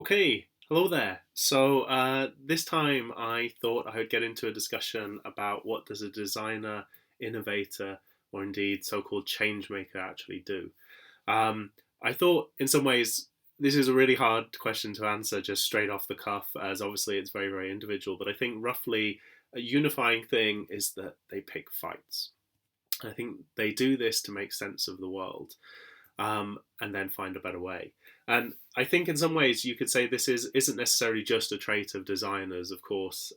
Okay, hello there. This time I thought I would get into a discussion about what does a designer, innovator, or indeed so-called change maker actually do. Um, I thought in some ways this is a really hard question to answer just straight off the cuff, as obviously it's very, very individual. But I think roughly a unifying thing is that they pick fights. I think they do this to make sense of the world and then find a better way. And I think in some ways you could say this isn't necessarily just a trait of designers. Of course,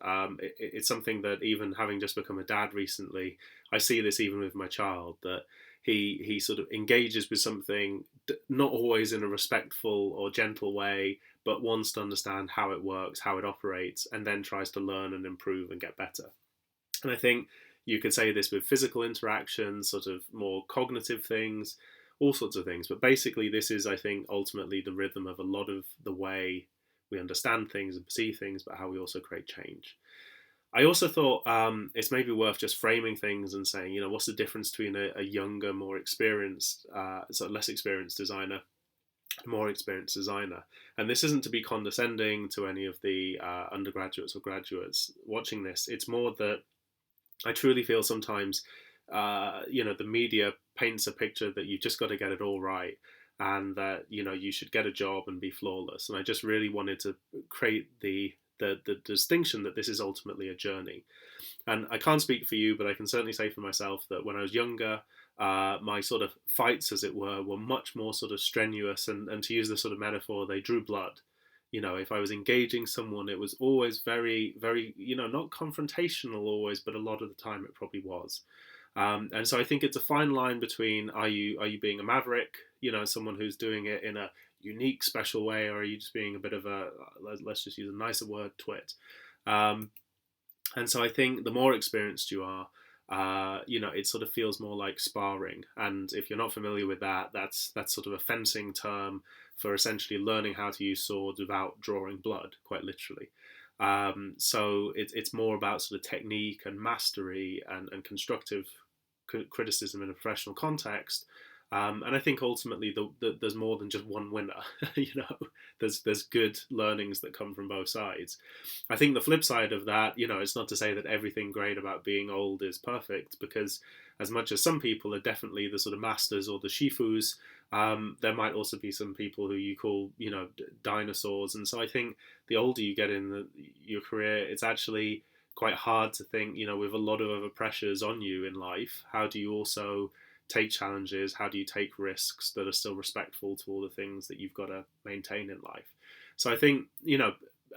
it's something that even having just become a dad recently, I see this even with my child that he sort of engages with something not always in a respectful or gentle way, but wants to understand how it works, how it operates, and then tries to learn and improve and get better. And I think you could say this with physical interactions, sort of more cognitive things, all sorts of things. But basically, this is, I think, ultimately the rhythm of a lot of the way we understand things and perceive things, but how we also create change. I also thought it's maybe worth just framing things and saying, what's the difference between a younger, more experienced, sort of less experienced designer, more experienced designer. And this isn't to be condescending to any of the undergraduates or graduates watching this. It's more that I truly feel sometimes, the media paints a picture that you've just got to get it all right, and that you should get a job and be flawless. And I just really wanted to create the distinction that this is ultimately a journey. And I can't speak for you, but I can certainly say for myself that when I was younger, my sort of fights, as it were much more sort of strenuous. And to use the sort of metaphor, they drew blood. If I was engaging someone, it was always very, very, not confrontational always, but a lot of the time it probably was. And so I think it's a fine line between are you being a maverick, someone who's doing it in a unique, special way, or are you just being a bit of a let's just use a nicer word, twit. Um, and so I think the more experienced you are, it sort of feels more like sparring. And if you're not familiar with that, that's sort of a fencing term for essentially learning how to use swords without drawing blood, quite literally. So it's more about sort of technique and mastery and constructive criticism in a professional context. And I think ultimately there's more than just one winner. There's good learnings that come from both sides. I think the flip side of that, it's not to say that everything great about being old is perfect, because as much as some people are definitely the sort of masters or the shifus, there might also be some people who you call, dinosaurs. And so I think the older you get in your career, it's actually quite hard to think, with a lot of other pressures on you in life, how do you also take challenges? How do you take risks that are still respectful to all the things that you've got to maintain in life? So I think,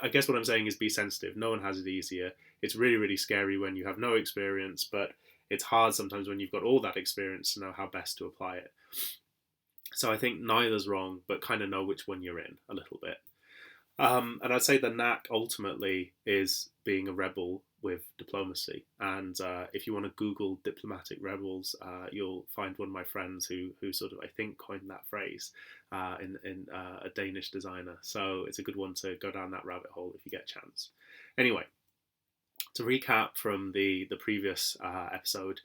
I guess what I'm saying is be sensitive. No one has it easier. It's really, really scary when you have no experience, but it's hard sometimes when you've got all that experience to know how best to apply it. So I think neither's wrong, but kind of know which one you're in a little bit. And I'd say the knack ultimately is being a rebel with diplomacy. And if you want to Google diplomatic rebels, you'll find one of my friends who sort of, I think, coined that phrase in a Danish designer. So it's a good one to go down that rabbit hole if you get a chance. Anyway, to recap from the previous episode,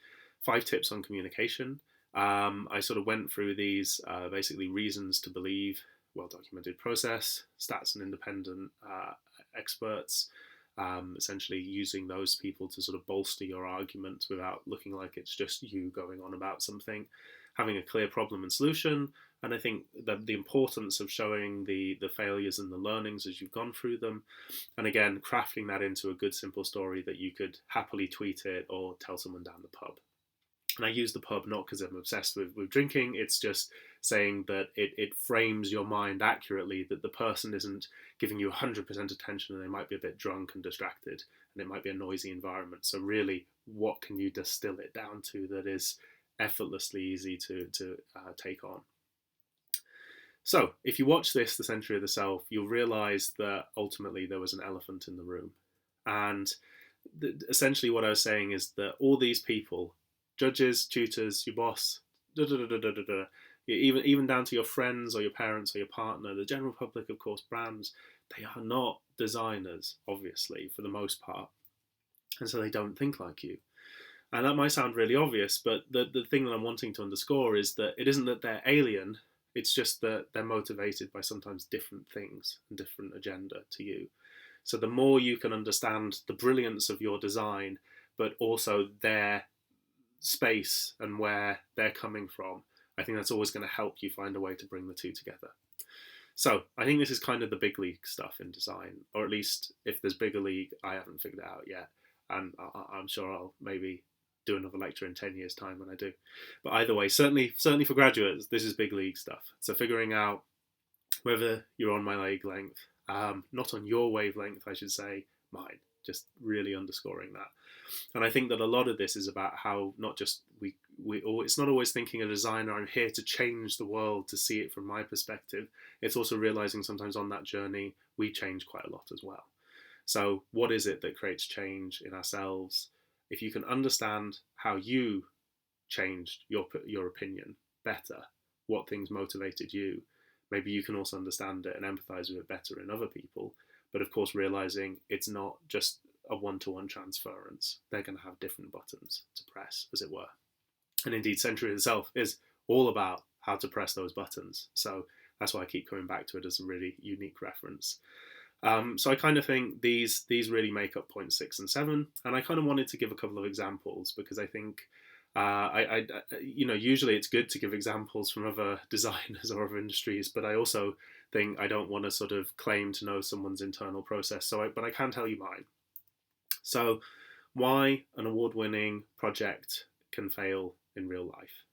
5 tips on communication. I sort of went through these basically reasons to believe, well documented process, stats and independent experts, essentially using those people to sort of bolster your argument without looking like it's just you going on about something, having a clear problem and solution. And I think that the importance of showing the failures and the learnings as you've gone through them, and again crafting that into a good simple story that you could happily tweet it or tell someone down the pub. And I use the pub not because I'm obsessed with drinking, it's just saying that it frames your mind accurately, that the person isn't giving you 100% attention and they might be a bit drunk and distracted and it might be a noisy environment. So really, what can you distill it down to that is effortlessly easy to take on? So if you watch this, The Century of the Self, you'll realize that ultimately there was an elephant in the room. And essentially what I was saying is that all these people, judges, tutors, your boss, da, da, da, da, da, da, even down to your friends or your parents or your partner, the general public, of course, brands, they are not designers, obviously, for the most part. And so they don't think like you. And that might sound really obvious, but the thing that I'm wanting to underscore is that it isn't that they're alien, It's just that they're motivated by sometimes different things and different agenda to you. So the more you can understand the brilliance of your design, but also their space and where they're coming from, I think that's always going to help you find a way to bring the two together. So I think this is kind of the big league stuff in design, or at least if there's bigger league, I haven't figured it out yet, and I'm sure I'll maybe do another lecture in 10 years' time when I do. But either way, certainly for graduates, this is big league stuff. So figuring out whether you're on my wavelength, not on your wavelength, I should say, mine. Just really underscoring that. And I think that a lot of this is about how not just it's not always thinking a designer, I'm here to change the world to see it from my perspective. It's also realizing sometimes on that journey, we change quite a lot as well. So what is it that creates change in ourselves? If you can understand how you changed your opinion better, what things motivated you, maybe you can also understand it and empathize with it better in other people. But of course, realizing it's not just a one-to-one transference. They're going to have different buttons to press, as it were. And indeed, Century itself is all about how to press those buttons. So that's why I keep coming back to it as a really unique reference. So I kind of think these really make up points 6 and 7, and I kind of wanted to give a couple of examples because I think usually it's good to give examples from other designers or other industries, but I also think I don't want to sort of claim to know someone's internal process. But I can tell you mine. So, why an award-winning project can fail in real life.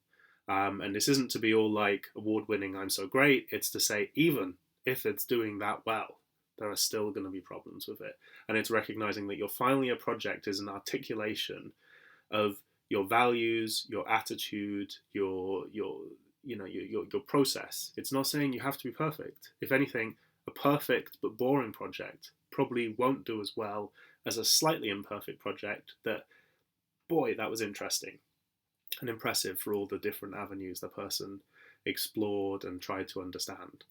And this isn't to be all like award-winning, I'm so great. It's to say, even if it's doing that well, there are still going to be problems with it. And it's recognizing that your final year project is an articulation of your values, your attitude, your process. It's not saying you have to be perfect. If anything, a perfect but boring project probably won't do as well as a slightly imperfect project that, boy, that was interesting and impressive for all the different avenues the person explored and tried to understand.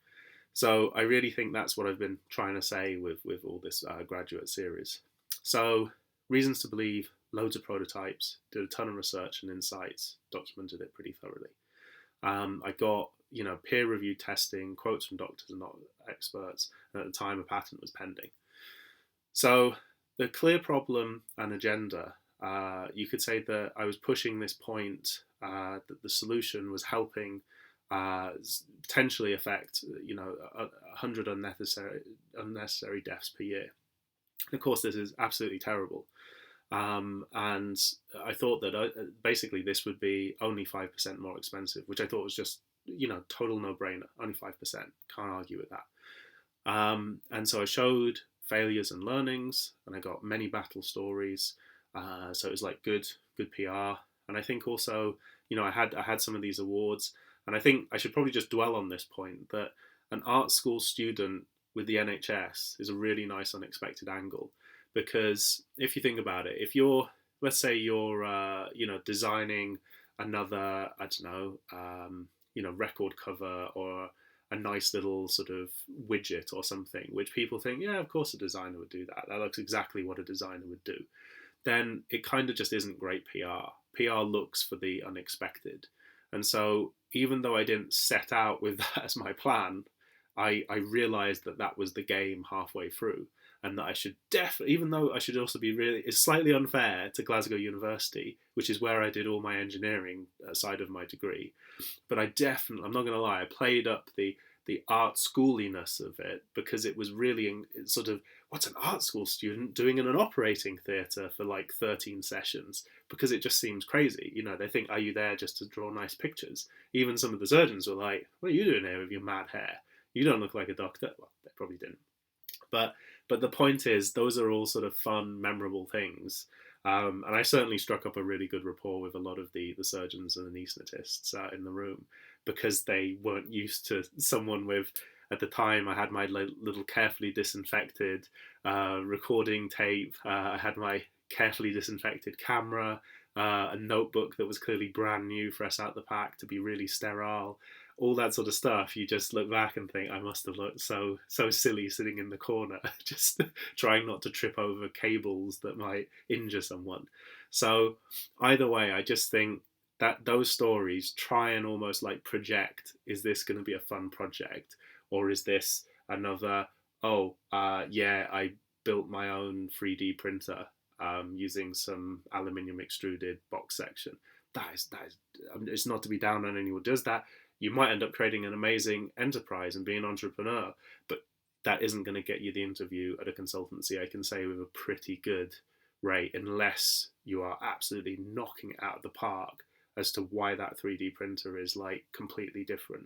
So I really think that's what I've been trying to say with all this graduate series. So reasons to believe, loads of prototypes, did a ton of research and insights, documented it pretty thoroughly. I got peer-reviewed testing, quotes from doctors and not experts, and at the time a patent was pending. So the clear problem and agenda, you could say that I was pushing this point that the solution was helping potentially affect 100 unnecessary deaths per year. And of course, this is absolutely terrible. And I thought that basically this would be only 5% more expensive, which I thought was just total no-brainer. Only 5%, can't argue with that. And so I showed failures and learnings, and I got many battle stories. So it was like good PR. And I think also, I had some of these awards, and I think I should probably just dwell on this point that an art school student with the NHS is a really nice unexpected angle, because if you think about it, if let's say you're designing another, I don't know, record cover or a nice little sort of widget or something, which people think, yeah, of course a designer would do that. That looks exactly what a designer would do. Then it kind of just isn't great PR. PR looks for the unexpected. And so even though I didn't set out with that as my plan, I realized that was the game halfway through, and that I should definitely, even though I should also be it's slightly unfair to Glasgow University, which is where I did all my engineering side of my degree, but I'm not going to lie, I played up the art schooliness of it, because it was really sort of, what's an art school student doing in an operating theatre for like 13 sessions? Because it just seems crazy. They think, are you there just to draw nice pictures? Even some of the surgeons were like, what are you doing here with your mad hair? You don't look like a doctor. Well, they probably didn't. But the point is, those are all sort of fun, memorable things. And I certainly struck up a really good rapport with a lot of the surgeons and anaesthetists in the room, because they weren't used to someone with, at the time, I had my little carefully disinfected recording tape. I had my carefully disinfected camera, a notebook that was clearly brand new, fresh out the pack to be really sterile. All that sort of stuff, you just look back and think, I must have looked so silly sitting in the corner, just trying not to trip over cables that might injure someone. So either way, I just think that those stories try and almost like project, is this going to be a fun project, or is this another, oh yeah, I built my own 3D printer using some aluminium extruded box section. That is it's not to be down on anyone who does that. You might end up creating an amazing enterprise and being an entrepreneur, but that isn't going to get you the interview at a consultancy, I can say, with a pretty good rate, unless you are absolutely knocking it out of the park as to why that 3D printer is like completely different.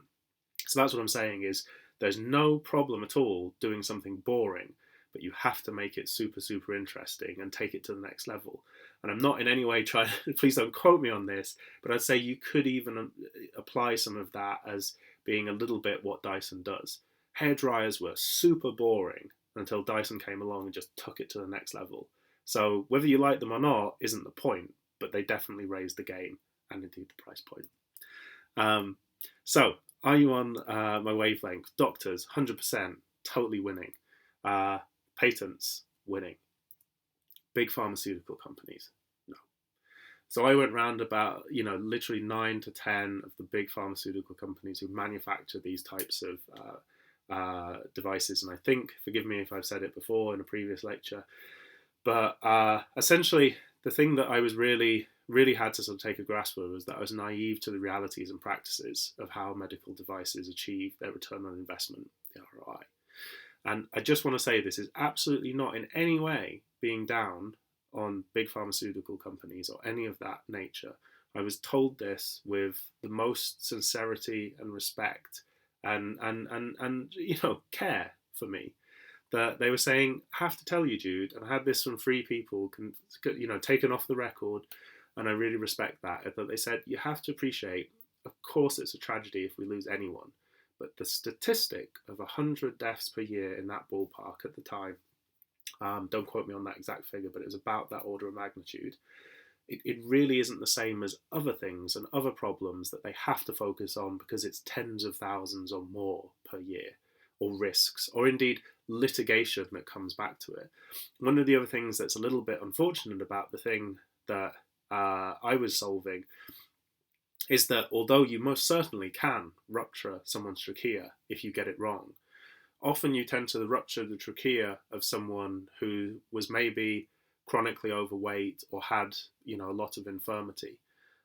So that's what I'm saying is there's no problem at all doing something boring, but you have to make it super, super interesting and take it to the next level. And I'm not in any way trying, please don't quote me on this, but I'd say you could even apply some of that as being a little bit what Dyson does. Hair dryers were super boring until Dyson came along and just took it to the next level. So whether you like them or not isn't the point, but they definitely raised the game and indeed the price point. Um, so are you on my wavelength? Doctors, 100%, totally winning. Patents, winning. Big pharmaceutical companies, no. So I went round about, literally 9 to 10 of the big pharmaceutical companies who manufacture these types of devices. And I think, forgive me if I've said it before in a previous lecture, but essentially the thing that I was really had to sort of take a grasp of was that I was naive to the realities and practices of how medical devices achieve their return on investment, the ROI. And I just want to say this is absolutely not in any way being down on big pharmaceutical companies or any of that nature. I was told this with the most sincerity and respect and care for me. That they were saying, I have to tell you, Jude, and I had this from 3 people, taken off the record, and I really respect that. That they said, you have to appreciate, of course it's a tragedy if we lose anyone, but the statistic of 100 deaths per year in that ballpark at the time, don't quote me on that exact figure, but it was about that order of magnitude. It really isn't the same as other things and other problems that they have to focus on because it's tens of thousands or more per year, or risks, or indeed litigation that comes back to it. One of the other things that's a little bit unfortunate about the thing that I was solving is that although you most certainly can rupture someone's trachea if you get it wrong, often you tend to rupture the trachea of someone who was maybe chronically overweight or had, a lot of infirmity,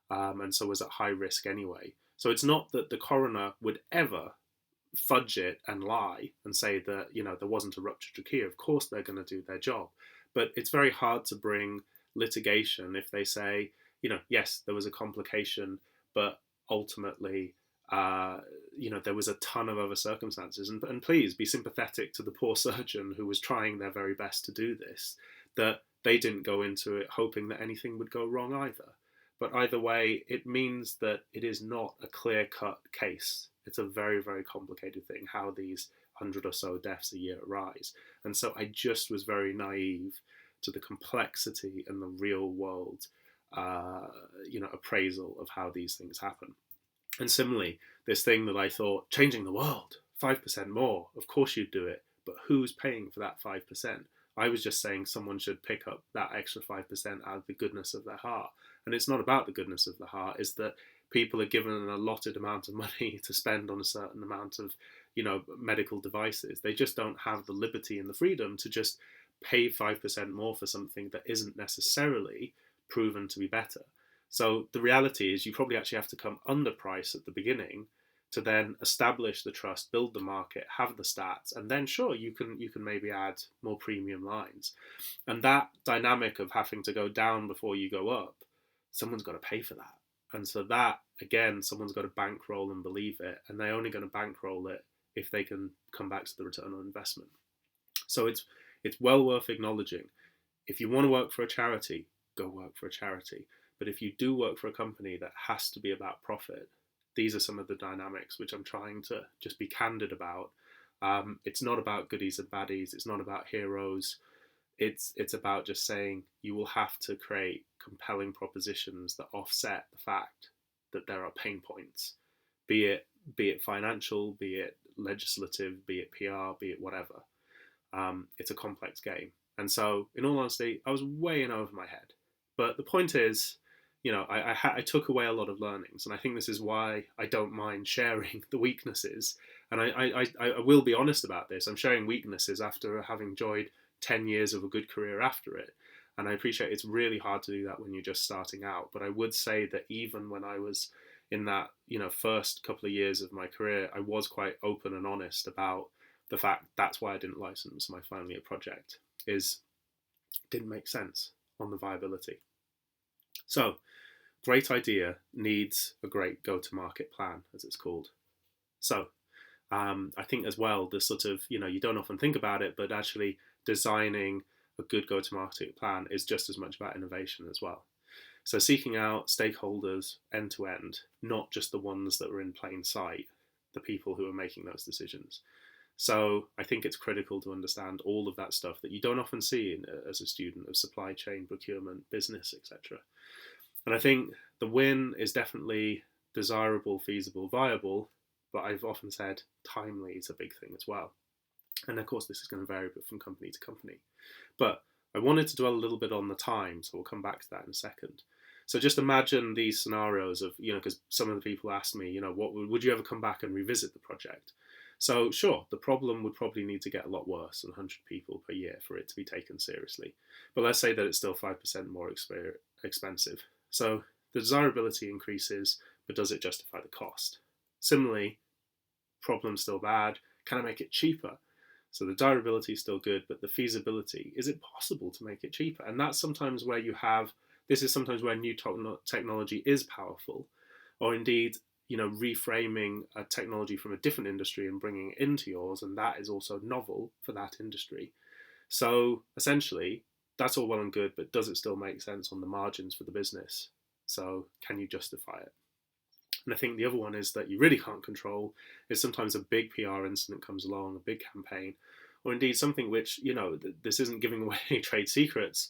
and so was at high risk anyway. So it's not that the coroner would ever fudge it and lie and say that, there wasn't a ruptured trachea. Of course they're going to do their job. But it's very hard to bring litigation if they say, yes, there was a complication, but ultimately, there was a ton of other circumstances. And please be sympathetic to the poor surgeon who was trying their very best to do this, that they didn't go into it hoping that anything would go wrong either. But either way, it means that it is not a clear-cut case. It's a very, very complicated thing, how these 100 or so deaths a year arise. And so I just was very naive to the complexity and the real world, appraisal of how these things happen. And similarly, this thing that I thought, changing the world, 5% more, of course you'd do it, but who's paying for that 5%? I was just saying someone should pick up that extra 5% out of the goodness of their heart. And it's not about the goodness of the heart, it's that people are given an allotted amount of money to spend on a certain amount of, medical devices. They just don't have the liberty and the freedom to just pay 5% more for something that isn't necessarily proven to be better. So the reality is you probably actually have to come under price at the beginning to then establish the trust, build the market, have the stats, and then sure, you can maybe add more premium lines. And that dynamic of having to go down before you go up, someone's got to pay for that. And so that, again, someone's got to bankroll and believe it, and they're only going to bankroll it if they can come back to the return on investment. So it's well worth acknowledging. If you want to work for a charity, go work for a charity. But if you do work for a company that has to be about profit, these are some of the dynamics which I'm trying to just be candid about. It's not about goodies and baddies. It's not about heroes. It's about just saying you will have to create compelling propositions that offset the fact that there are pain points, be it financial, be it legislative, be it PR, be it whatever. It's a complex game. And so, in all honesty, I was way in over my head. But the point is, I took away a lot of learnings, and I think this is why I don't mind sharing the weaknesses. And I will be honest about this. I'm sharing weaknesses after having enjoyed 10 years of a good career after it. And I appreciate it's really hard to do that when you're just starting out. But I would say that even when I was in that, first couple of years of my career, I was quite open and honest about the fact that's why I didn't license my final year project, is didn't make sense on the viability. So, great idea needs a great go-to-market plan, as it's called. So, I think as well, the sort of, you don't often think about it, but actually designing a good go-to-market plan is just as much about innovation as well. So seeking out stakeholders end to end, not just the ones that were in plain sight, the people who are making those decisions. So I think it's critical to understand all of that stuff that you don't often see as a student of supply chain, procurement, business, etc. And I think the win is definitely desirable, feasible, viable, but I've often said timely is a big thing as well. And of course, this is going to vary from company to company. But I wanted to dwell a little bit on the time, so we'll come back to that in a second. So just imagine these scenarios of, because some of the people asked me, what would you ever come back and revisit the project? So sure, the problem would probably need to get a lot worse than 100 people per year for it to be taken seriously. But let's say that it's still 5% more expensive. So the desirability increases, but does it justify the cost? Similarly, problem's still bad, can I make it cheaper? So the desirability is still good, but the feasibility, is it possible to make it cheaper? And that's sometimes where this is sometimes where new technology is powerful, or indeed, reframing a technology from a different industry and bringing it into yours, and that is also novel for that industry. So essentially, that's all well and good, but does it still make sense on the margins for the business? So can you justify it? And I think the other one is that you really can't control is sometimes a big PR incident comes along, a big campaign, or indeed something which, this isn't giving away trade secrets.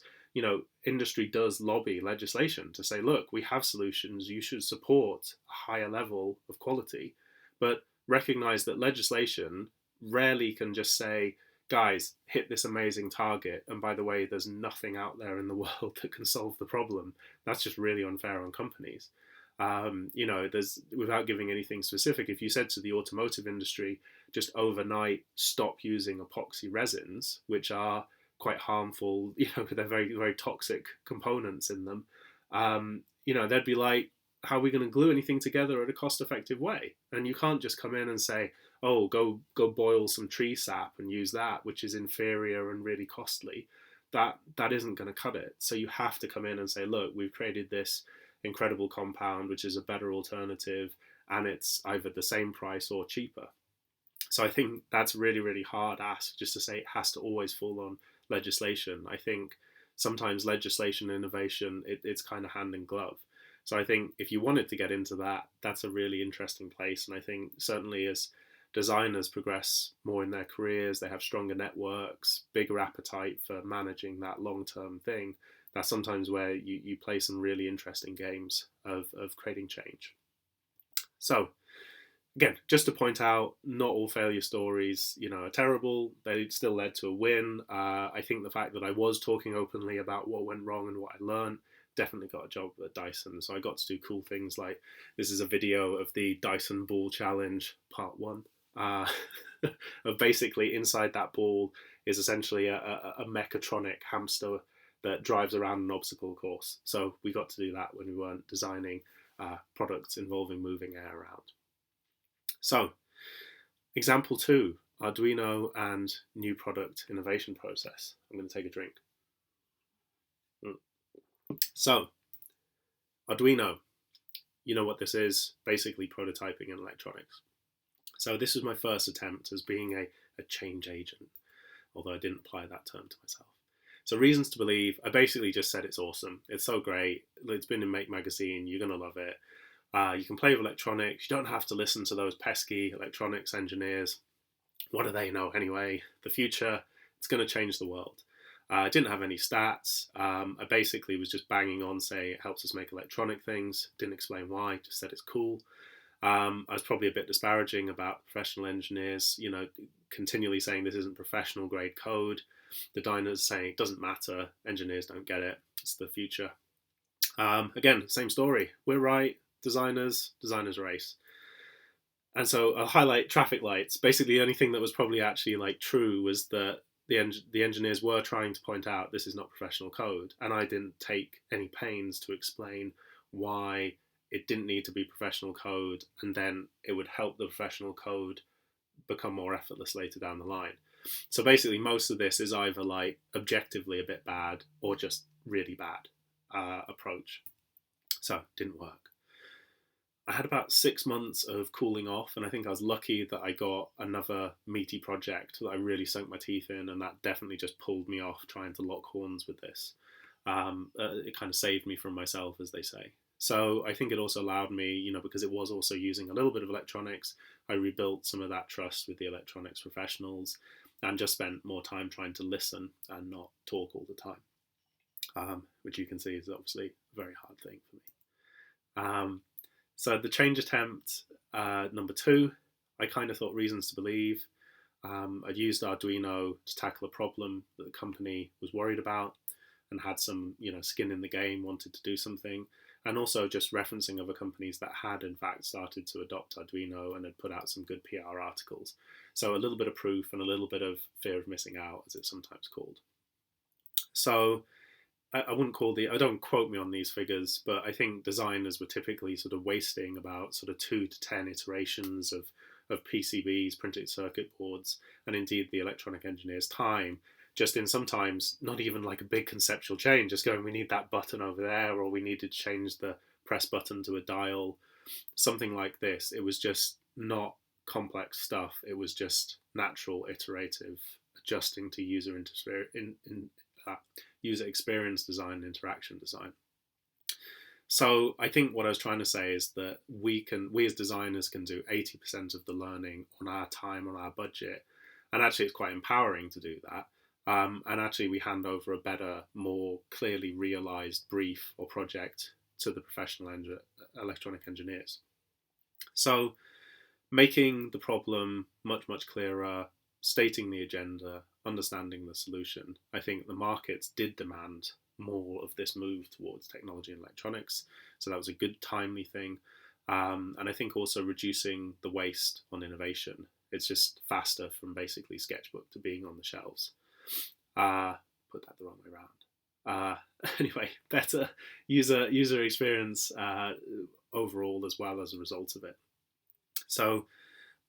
Industry does lobby legislation to say, look, we have solutions, you should support a higher level of quality, but recognize that legislation rarely can just say, guys, hit this amazing target, and by the way, there's nothing out there in the world that can solve the problem. That's just really unfair on companies. There's, without giving anything specific, if you said to the automotive industry, just overnight stop using epoxy resins, which are quite harmful, they're very, very toxic components in them, they'd be like, how are we going to glue anything together in a cost-effective way? And you can't just come in and say, oh, go boil some tree sap and use that, which is inferior and really costly. That isn't going to cut it. So you have to come in and say, look, we've created this incredible compound, which is a better alternative, and it's either the same price or cheaper. So I think that's really, really hard ask, just to say it has to always fall on legislation. I think sometimes legislation and innovation, it's kind of hand in glove. So I think if you wanted to get into that, that's a really interesting place. And I think certainly as designers progress more in their careers, they have stronger networks, bigger appetite for managing that long-term thing. That's sometimes where you play some really interesting games of creating change. So again, just to point out, not all failure stories, are terrible. They still led to a win. I think the fact that I was talking openly about what went wrong and what I learned definitely got a job at Dyson. So I got to do cool things like, this is a video of the Dyson Ball Challenge Part 1. Of basically inside that ball is essentially a mechatronic hamster that drives around an obstacle course. So we got to do that when we weren't designing products involving moving air around. So, example 2, Arduino and new product innovation process. I'm going to take a drink. So, Arduino, you know what this is, basically prototyping in electronics. So this was my first attempt as being a change agent, although I didn't apply that term to myself. So reasons to believe, I basically just said it's awesome. It's so great. It's been in Make Magazine. You're going to love it. You can play with electronics. You don't have to listen to those pesky electronics engineers. What do they know anyway? The future, it's going to change the world. I didn't have any stats. I basically was just banging on saying it helps us make electronic things. Didn't explain why, just said it's cool. I was probably a bit disparaging about professional engineers, continually saying this isn't professional grade code. The diners saying it doesn't matter, engineers don't get it, it's the future. Again, same story. We're right. Designers race. And so I'll highlight traffic lights. Basically, the only thing that was probably actually like true was that the engineers were trying to point out this is not professional code, and I didn't take any pains to explain why it didn't need to be professional code, and then it would help the professional code become more effortless later down the line. So basically, most of this is either like objectively a bit bad or just really bad approach. So it didn't work. I had about 6 months of cooling off, and I think I was lucky that I got another meaty project that I really sunk my teeth in, and that definitely just pulled me off trying to lock horns with this. It kind of saved me from myself, as they say. So I think it also allowed me, because it was also using a little bit of electronics, I rebuilt some of that trust with the electronics professionals and just spent more time trying to listen and not talk all the time, which you can see is obviously a very hard thing for me. So the change attempt, number 2, I kind of thought reasons to believe. I'd used Arduino to tackle a problem that the company was worried about and had some, skin in the game, wanted to do something, and also just referencing other companies that had in fact started to adopt Arduino and had put out some good PR articles. So a little bit of proof and a little bit of fear of missing out, as it's sometimes called. So I wouldn't I don't quote me on these figures, but I think designers were typically sort of wasting about sort of 2 to 10 iterations of PCBs, printed circuit boards, and indeed the electronic engineer's time, just in sometimes not even like a big conceptual change, just going, we need that button over there, or we needed to change the press button to a dial, something like this. It was just not complex stuff. It was just natural, iterative, adjusting to user experience design and interaction design. So I think what I was trying to say is that we as designers can do 80% of the learning on our time, on our budget, and actually it's quite empowering to do that. And actually we hand over a better, more clearly realized brief or project to the professional electronic engineers. So making the problem much, much clearer, stating the agenda, understanding the solution. I think the markets did demand more of this move towards technology and electronics. So that was a good, timely thing. And I think also reducing the waste on innovation. It's just faster from basically Sketchbook to being on the shelves. Put that the wrong way around. Anyway, better user experience overall as well as a result of it. So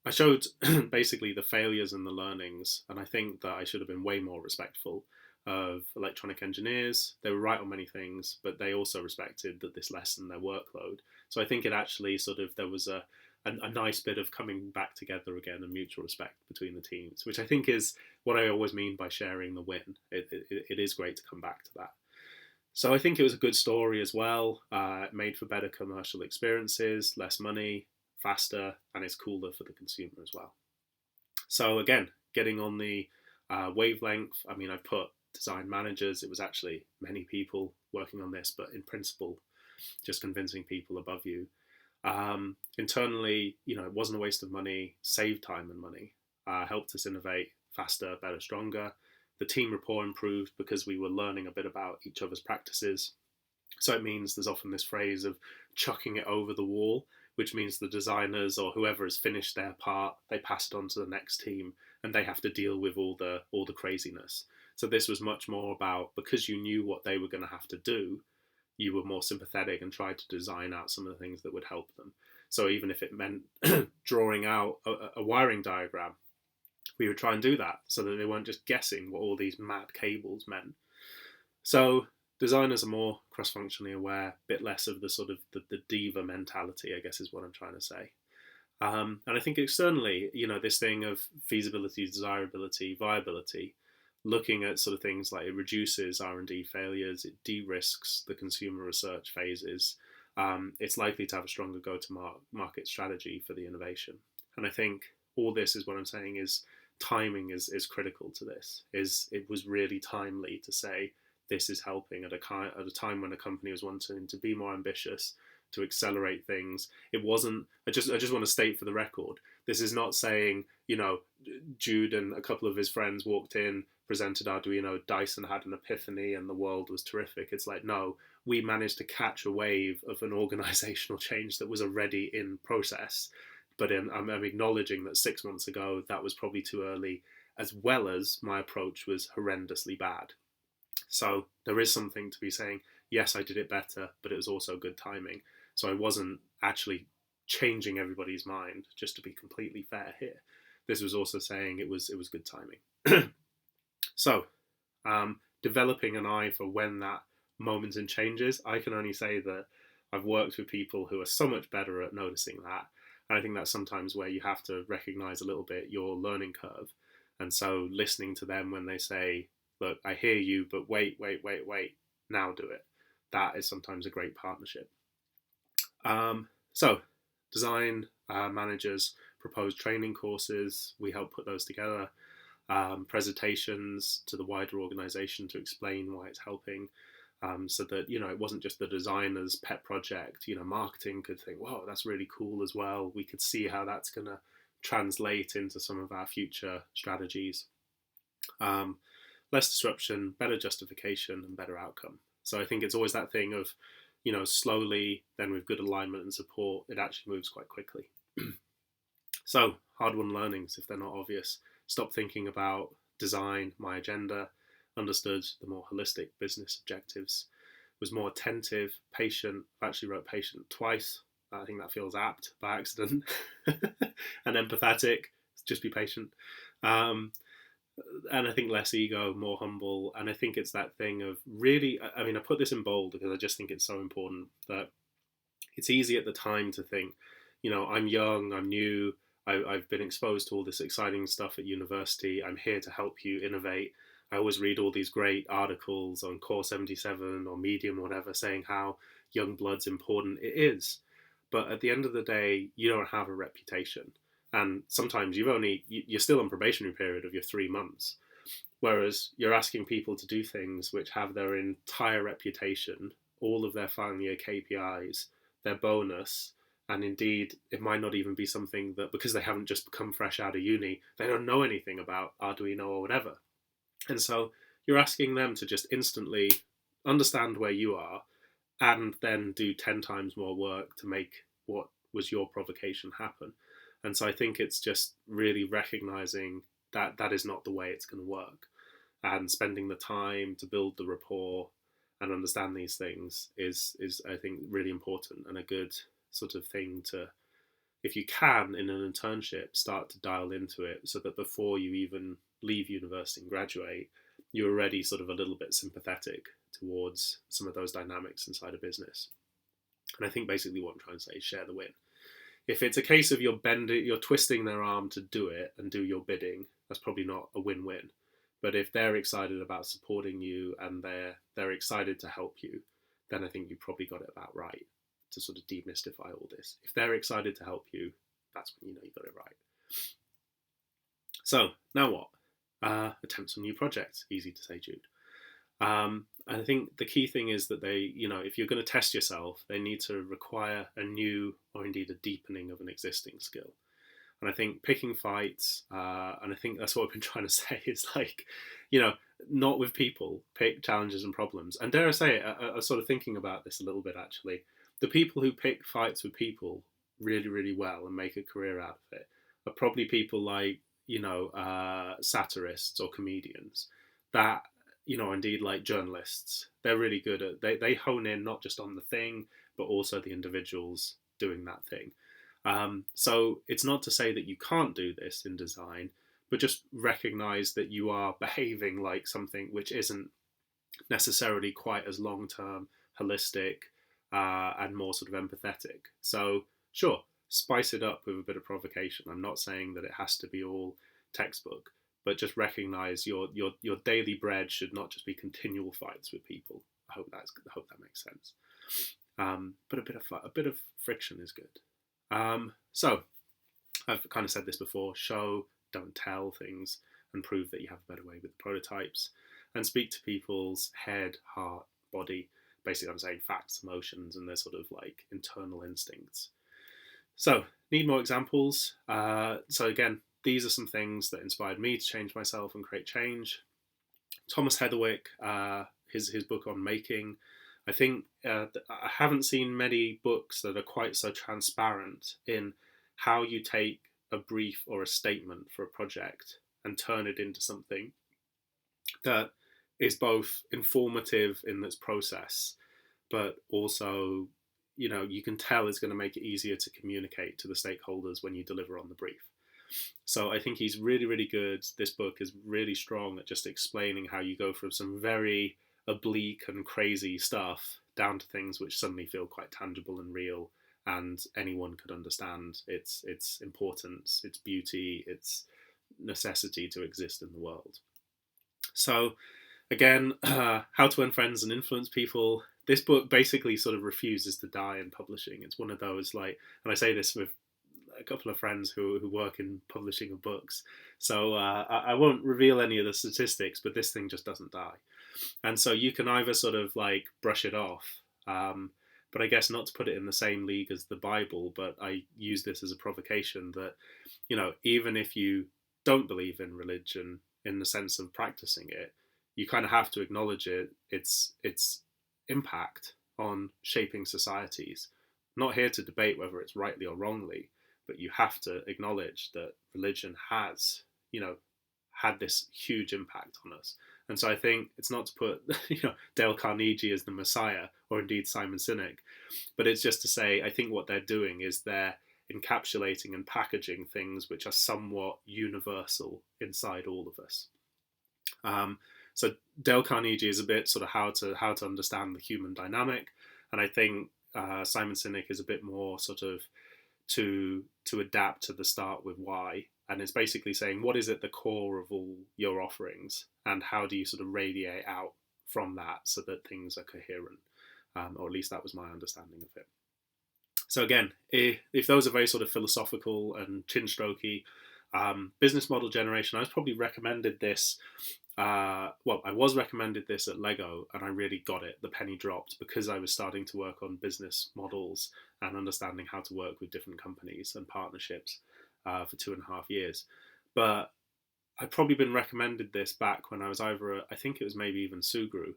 I showed basically the failures and the learnings, and I think that I should have been way more respectful of electronic engineers. They were right on many things, but they also respected that this lessened their workload. So I think it actually there was a nice bit of coming back together again and mutual respect between the teams, which I think is what I always mean by sharing the win. It is great to come back to that. So I think it was a good story as well. Made for better commercial experiences, less money, faster, and it's cooler for the consumer as well. So again, getting on the wavelength, I mean, I put design managers. It was actually many people working on this, but in principle, just convincing people above you. Internally, it wasn't a waste of money, saved time and money, helped us innovate faster, better, stronger. The team rapport improved because we were learning a bit about each other's practices. So it means there's often this phrase of chucking it over the wall, which means the designers or whoever has finished their part, they pass it on to the next team and they have to deal with all the craziness. So this was much more about, because you knew what they were going to have to do, you were more sympathetic and tried to design out some of the things that would help them. So even if it meant drawing out a wiring diagram, we would try and do that so that they weren't just guessing what all these mad cables meant. So designers are more cross-functionally aware, a bit less of the sort of the diva mentality, I guess is what I'm trying to say. And I think externally, this thing of feasibility, desirability, viability, looking at sort of things like it reduces R&D failures, it de-risks the consumer research phases, it's likely to have a stronger go-to-market strategy for the innovation. And I think all this is what I'm saying is timing is critical to this. It was really timely to say this is helping at a time when a company was wanting to be more ambitious, to accelerate things. It wasn't. I just want to state for the record, this is not saying Jude and a couple of his friends walked in, presented Arduino, Dyson had an epiphany and the world was terrific. It's like, no, we managed to catch a wave of an organizational change that was already in process. But I'm acknowledging that 6 months ago, that was probably too early, as well as my approach was horrendously bad. So there is something to be saying, yes, I did it better, but it was also good timing. So I wasn't actually changing everybody's mind, just to be completely fair here. This was also saying it was good timing. So developing an eye for when that moment in changes, I can only say that I've worked with people who are so much better at noticing that. And I think that's sometimes where you have to recognize a little bit your learning curve. And so listening to them when they say, look, I hear you, but wait, now do it. That is sometimes a great partnership. So design managers propose training courses. We help put those together. Presentations to the wider organization to explain why it's helping. So that, it wasn't just the designer's pet project. Marketing could think, wow, that's really cool as well. We could see how that's going to translate into some of our future strategies. Less disruption, better justification, and better outcome. So I think it's always that thing of, slowly, then with good alignment and support, it actually moves quite quickly. So hard-won learnings, if they're not obvious. Stop thinking about design, my agenda, understood the more holistic business objectives, was more attentive, patient. I actually wrote patient twice. I think that feels apt by accident. And empathetic, just be patient. And I think less ego, more humble. And I think it's that thing of really, I put this in bold because I just think it's so important that it's easy at the time to think, I'm young, I'm new, I've been exposed to all this exciting stuff at university. I'm here to help you innovate. I always read all these great articles on Core 77 or Medium or whatever saying how young blood's important. It is. But at the end of the day, you don't have a reputation. And sometimes you're still on probationary period of your 3 months. Whereas you're asking people to do things which have their entire reputation, all of their final year KPIs, their bonus, and indeed, it might not even be something that, because they haven't just come fresh out of uni, they don't know anything about Arduino or whatever. And so you're asking them to just instantly understand where you are and then do 10 times more work to make what was your provocation happen. And so I think it's just really recognizing that that is not the way it's going to work. And spending the time to build the rapport and understand these things is I think, really important and a good sort of thing to, if you can, in an internship, start to dial into it so that before you even leave university and graduate, you're already sort of a little bit sympathetic towards some of those dynamics inside a business. And I think basically what I'm trying to say is share the win. If it's a case of you're twisting their arm to do it and do your bidding, that's probably not a win-win. But if they're excited about supporting you and they're excited to help you, then I think you probably got it about right to sort of demystify all this. If they're excited to help you, that's when you know you got it right. So now what? Attempts on new projects. Easy to say, Jude. And I think the key thing is that they, if you're going to test yourself, they need to require a new or indeed a deepening of an existing skill. And I think picking fights, and I think that's what I've been trying to say, is like, not with people, pick challenges and problems. And dare I say it, I was sort of thinking about this a little bit actually. The people who pick fights with people really, really well and make a career out of it are probably people like, satirists or comedians that, indeed like journalists. They're really good at, they hone in not just on the thing, but also the individuals doing that thing. So it's not to say that you can't do this in design, but just recognize that you are behaving like something which isn't necessarily quite as long-term, holistic, and more sort of empathetic. So sure, spice it up with a bit of provocation. I'm not saying that it has to be all textbook, but just recognize your daily bread should not just be continual fights with people. I hope that makes sense. But a bit of friction is good. So I've kind of said this before: show, don't tell things, and prove that you have a better way with prototypes, and speak to people's head, heart, body. Basically, I'm saying facts, emotions, and their sort of like internal instincts. So, need more examples. So again, these are some things that inspired me to change myself and create change. Thomas Heatherwick, his book on making. I think I haven't seen many books that are quite so transparent in how you take a brief or a statement for a project and turn it into something that is both informative in its process, but also, you can tell it's going to make it easier to communicate to the stakeholders when you deliver on the brief. So I think he's really, really good. This book is really strong at just explaining how you go from some very oblique and crazy stuff down to things which suddenly feel quite tangible and real, and anyone could understand its importance, its beauty, its necessity to exist in the world. So again, How to Earn Friends and Influence People. This book basically sort of refuses to die in publishing. It's one of those, like, and I say this with a couple of friends who work in publishing of books. So I won't reveal any of the statistics, but this thing just doesn't die. And so you can either sort of like brush it off, but I guess not to put it in the same league as the Bible, but I use this as a provocation that, even if you don't believe in religion in the sense of practicing it, you kind of have to acknowledge its impact on shaping societies. I'm not here to debate whether it's rightly or wrongly, but you have to acknowledge that religion has, had this huge impact on us. And so I think it's not to put, Dale Carnegie as the Messiah, or indeed Simon Sinek, but it's just to say, I think what they're doing is they're encapsulating and packaging things which are somewhat universal inside all of us. So Dale Carnegie is a bit sort of how to understand the human dynamic, and I think Simon Sinek is a bit more sort of to adapt to the start with why, and it's basically saying what is at the core of all your offerings, and how do you sort of radiate out from that so that things are coherent, or at least that was my understanding of it. So again, if those are very sort of philosophical and chin strokey, business model generation, I was probably recommended this. I was recommended this at Lego, and I really got it. The penny dropped because I was starting to work on business models and understanding how to work with different companies and partnerships for 2.5 years. But I'd probably been recommended this back when I was either I think it was maybe even Sugru,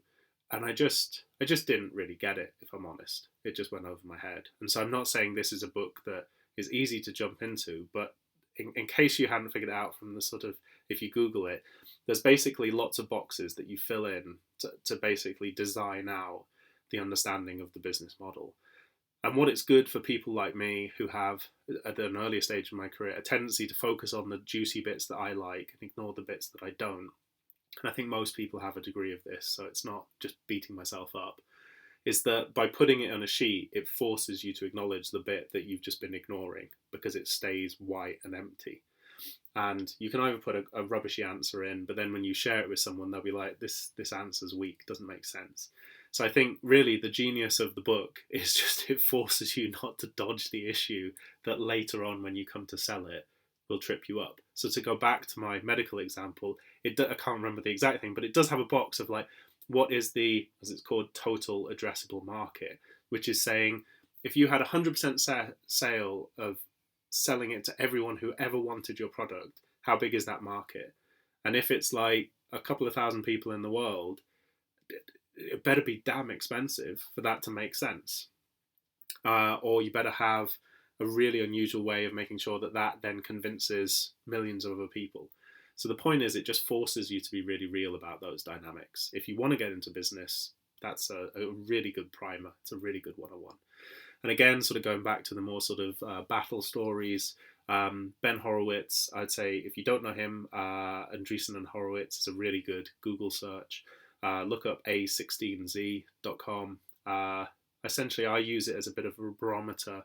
and I just didn't really get it, if I'm honest. It just went over my head. And so I'm not saying this is a book that is easy to jump into, but in case you hadn't figured it out from the sort of, if you Google it, there's basically lots of boxes that you fill in to basically design out the understanding of the business model. And what it's good for people like me who have, at an earlier stage in my career, a tendency to focus on the juicy bits that I like and ignore the bits that I don't. And I think most people have a degree of this, so it's not just beating myself up, is that by putting it on a sheet, it forces you to acknowledge the bit that you've just been ignoring because it stays white and empty. And you can either put a rubbishy answer in, but then when you share it with someone, they'll be like, this answer's weak, doesn't make sense. So I think really the genius of the book is just it forces you not to dodge the issue that later on when you come to sell it will trip you up. So to go back to my medical example, I can't remember the exact thing, but it does have a box of like, what is the, as it's called, total addressable market, which is saying if you had 100% sale of selling it to everyone who ever wanted your product, how big is that market? And if it's like a couple of thousand people in the world, it better be damn expensive for that to make sense. Or you better have a really unusual way of making sure that then convinces millions of other people. So the point is, it just forces you to be really real about those dynamics. If you want to get into business, that's a really good primer. It's a really good 101. And again, sort of going back to the more sort of battle stories, Ben Horowitz, I'd say if you don't know him, Andreessen and Horowitz is a really good Google search. Look up a16z.com. Essentially, I use it as a bit of a barometer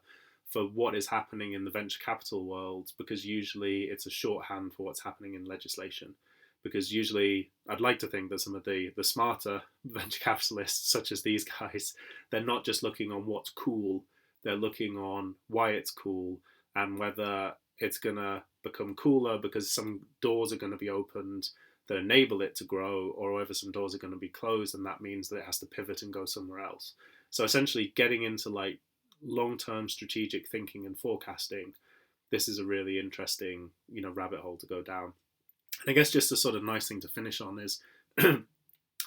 for what is happening in the venture capital world, because usually it's a shorthand for what's happening in legislation. Because usually I'd like to think that some of the smarter venture capitalists, such as these guys, they're not just looking on what's cool, they're looking on why it's cool and whether it's going to become cooler because some doors are going to be opened that enable it to grow, or whether some doors are going to be closed and that means that it has to pivot and go somewhere else. So essentially getting into like long-term strategic thinking and forecasting, this is a really interesting, rabbit hole to go down. And I guess just a sort of nice thing to finish on is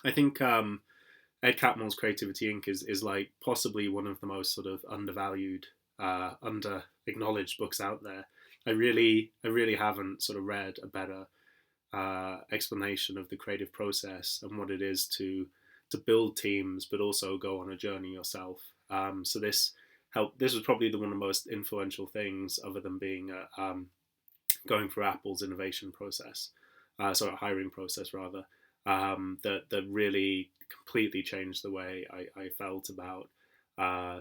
I think Ed Catmull's Creativity Inc. is like possibly one of the most sort of undervalued, under acknowledged books out there. I really haven't sort of read a better explanation of the creative process and what it is to build teams, but also go on a journey yourself. So this helped. This was probably one of the most influential things, other than being going through Apple's innovation process, hiring process rather. That really completely changed the way I felt about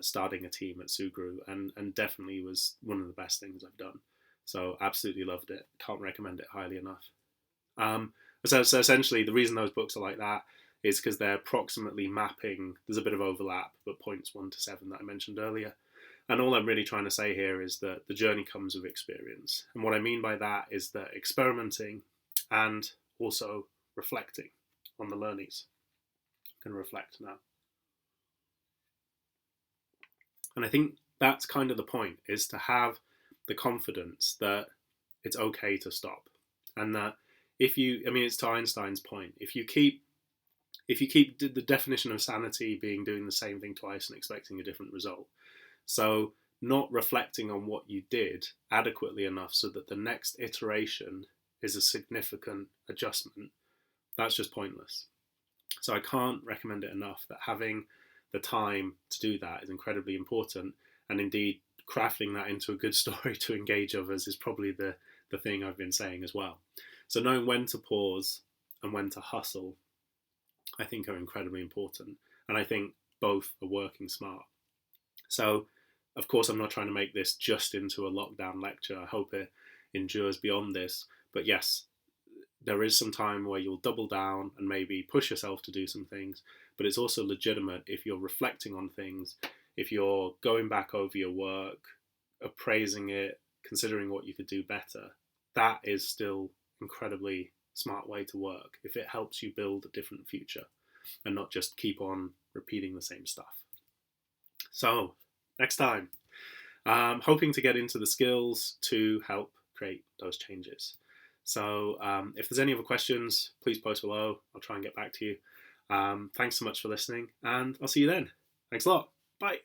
starting a team at Sugru, and definitely was one of the best things I've done. So absolutely loved it. Can't recommend it highly enough. Um, so essentially, the reason those books are like that is because they're approximately mapping. There's a bit of overlap, but points 1 to 7 that I mentioned earlier. And all I'm really trying to say here is that the journey comes with experience. And what I mean by that is that experimenting and also reflecting on the learnings. I can reflect now. And I think that's kind of the point, is to have the confidence that it's okay to stop. And that if you, I mean, it's to Einstein's point, if you keep the definition of sanity being doing the same thing twice and expecting a different result. So not reflecting on what you did adequately enough so that the next iteration is a significant adjustment, that's just pointless. So I can't recommend it enough that having the time to do that is incredibly important. And indeed, crafting that into a good story to engage others is probably the thing I've been saying as well. So knowing when to pause and when to hustle, I think, are incredibly important. And I think both are working smart. So, of course, I'm not trying to make this just into a lockdown lecture. I hope it endures beyond this. But yes, there is some time where you'll double down and maybe push yourself to do some things. But it's also legitimate if you're reflecting on things, if you're going back over your work, appraising it, considering what you could do better. That is still incredibly smart way to work if it helps you build a different future and not just keep on repeating the same stuff. So, next time, hoping to get into the skills to help create those changes. So, if there's any other questions, please post below. I'll try and get back to you. Thanks so much for listening, and I'll see you then. Thanks a lot. Bye.